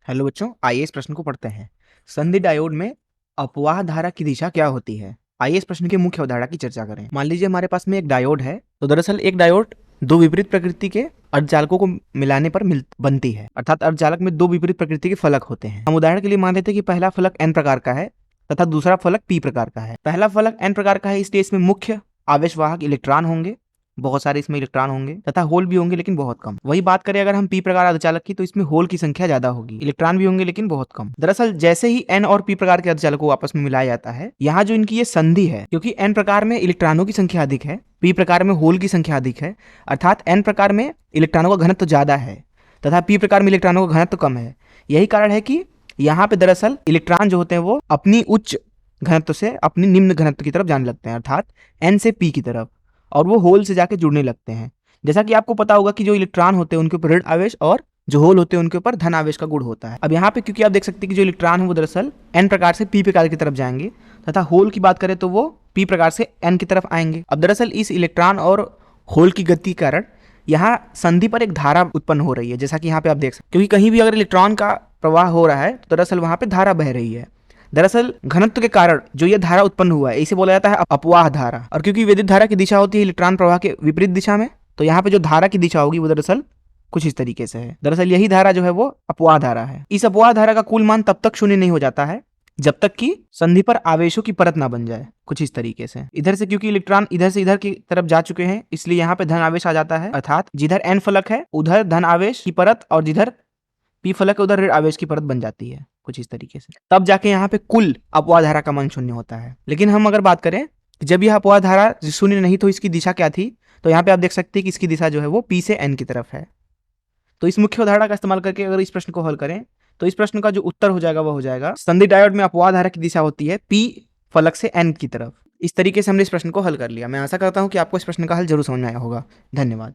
Hello बच्चों, आइए इस प्रश्न को पढ़ते हैं। संधि डायोड में अपवाह धारा की दिशा क्या होती है? आइए इस प्रश्न की मुख्य अवधारणा की चर्चा करें। मान लीजिए हमारे पास में एक डायोड है। तो दरअसल एक डायोड दो विपरीत प्रकृति के अर्धचालकों को मिलाने पर बनती है, अर्थात अर्धचालक में दो विपरीत प्रकृति के फलक होते हैं। हम उदाहरण के लिए मान लेते हैं कि पहला फलक एन प्रकार का है तथा दूसरा फलक पी प्रकार का है। पहला फलक एन प्रकार का है, इसलिए इसमें मुख्य आवेशवाहक इलेक्ट्रॉन होंगे, बहुत सारे इसमें इलेक्ट्रॉन होंगे तथा होल भी होंगे लेकिन बहुत कम। वही बात करें अगर हम पी प्रकार अर्धचालक की, तो इसमें होल की संख्या ज्यादा होगी, इलेक्ट्रॉन भी होंगे लेकिन बहुत कम। दरअसल जैसे ही एन और पी प्रकार के अर्धचालकों को आपस में मिलाया जाता है, यहाँ जो इनकी ये संधि है, क्योंकि एन प्रकार में इलेक्ट्रॉनों की संख्या अधिक है, पी प्रकार में होल की संख्या अधिक है, अर्थात एन प्रकार में इलेक्ट्रॉनों का घनत्व ज्यादा है तथा पी प्रकार में इलेक्ट्रॉनों का घनत्व कम है। यही कारण है कि यहाँ पे दरअसल इलेक्ट्रॉन जो होते हैं वो अपनी उच्च घनत्व से अपनी निम्न घनत्व की तरफ जाने लगते हैं, अर्थात एन से पी की तरफ, और वो होल से जाके जुड़ने लगते हैं। जैसा कि आपको पता होगा कि जो इलेक्ट्रॉन होते हैं उनके ऊपर ऋण आवेश और जो होल होते हैं उनके ऊपर धन आवेश का गुण होता है। अब यहाँ पे क्योंकि आप देख सकते हैं कि जो इलेक्ट्रॉन है वो दरअसल एन प्रकार से पी प्रकार की तरफ जाएंगे तथा होल की बात करें तो वो पी प्रकार से एन की तरफ आएंगे। अब दरअसल इस इलेक्ट्रॉन और होल की गति के कारण यहाँ संधि पर एक धारा उत्पन्न हो रही है, जैसा कि यहाँ पे आप देख सकते हैं। क्योंकि कहीं भी अगर इलेक्ट्रॉन का प्रवाह हो रहा है तो दरअसल वहां पे धारा बह रही है। दरअसल घनत्व के कारण जो ये धारा उत्पन्न हुआ है इसे बोला जाता है अपवाह धारा। और क्योंकि विद्युत धारा की दिशा होती है इलेक्ट्रॉन प्रवाह के विपरीत दिशा में, तो यहाँ पे जो धारा की दिशा होगी वो दरअसल कुछ इस तरीके से है। दरअसल यही धारा जो है वो अपवाह धारा है। इस अपवाह धारा का कुल मान तब तक शून्य नहीं हो जाता है जब तक कि संधि पर आवेशों की परत ना बन जाए, कुछ इस तरीके से। इधर से क्योंकि इलेक्ट्रॉन इधर से इधर की तरफ जा चुके हैं, इसलिए यहाँ पे धन आवेश आ जाता है, अर्थात जिधर एन फलक है उधर धन आवेश की परत और जिधर पी फलक उधर ऋण आवेश की परत बन जाती है, कुछ इस तरीके से। तब जाके यहाँ पे कुल अपवाह धारा का मान शून्य होता है। लेकिन हम अगर बात करें जब यह अपवाह धारा शून्य नहीं तो इसकी दिशा क्या थी, तो यहाँ पे आप देख सकते हैं कि इसकी दिशा जो है वो पी से एन की तरफ है। तो इस मुख्य उदाहरण का इस्तेमाल करके अगर इस प्रश्न को हल करें तो इस प्रश्न का जो उत्तर हो जाएगा वह हो जाएगा संधि डायोड में अपवाह धारा की दिशा होती है पी फलक से एन की तरफ। इस तरीके से हमने इस प्रश्न को हल कर लिया। मैं आशा करता हूं कि आपको इस प्रश्न का हल जरूर समझ में आया होगा। धन्यवाद।